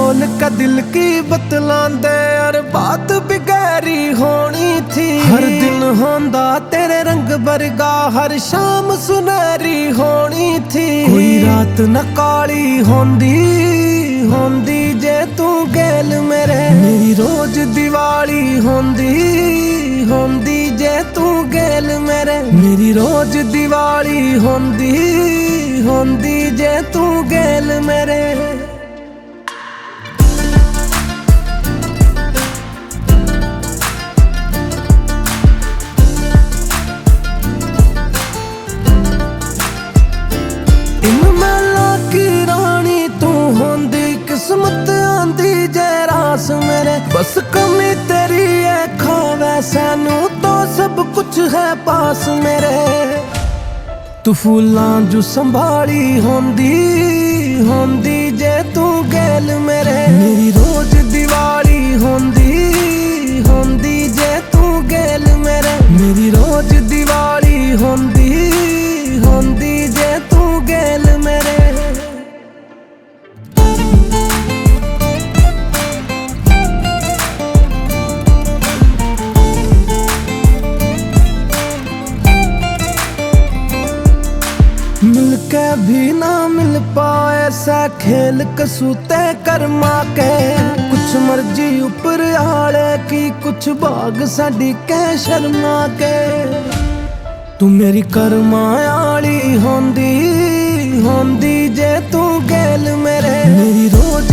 बोल का दिल की बतलांदे और बात भी गहरी होनी थी। हर दिन होंदा तेरे रंग बरगा, हर शाम सुनहरी होनी थी। कोई रात न काली होंदी होंदी जे तू गैल मेरे, मेरी रोज दिवाली होंदी होंदी जे तू गैल मेरे, मेरी रोज दिवाली होंदी होंदी जे तू गैल मेरे। किस्मत आंदी जे रास मेरे, बस कमी तेरी है खावे सैनू तो सब कुछ है पास मेरे। तू फूलां जू संभाली होंदी होंदी जे तू गैल मेरे, मेरी रोज दिवाली होंदी होंदी जे तू गैल मेरे, मेरी रोज दिवाली होंदी होंदी जे तू गैल मेरे। मिलके भी ना मिल पाए ऐसा खेल कसूते कर्मा के, कुछ मर्जी ऊपर आले की कुछ भाग साडी कै शर्मा के। तू मेरी कर्मा आली होंदी होंदी जे तू गैल मेरे, मेरी रोज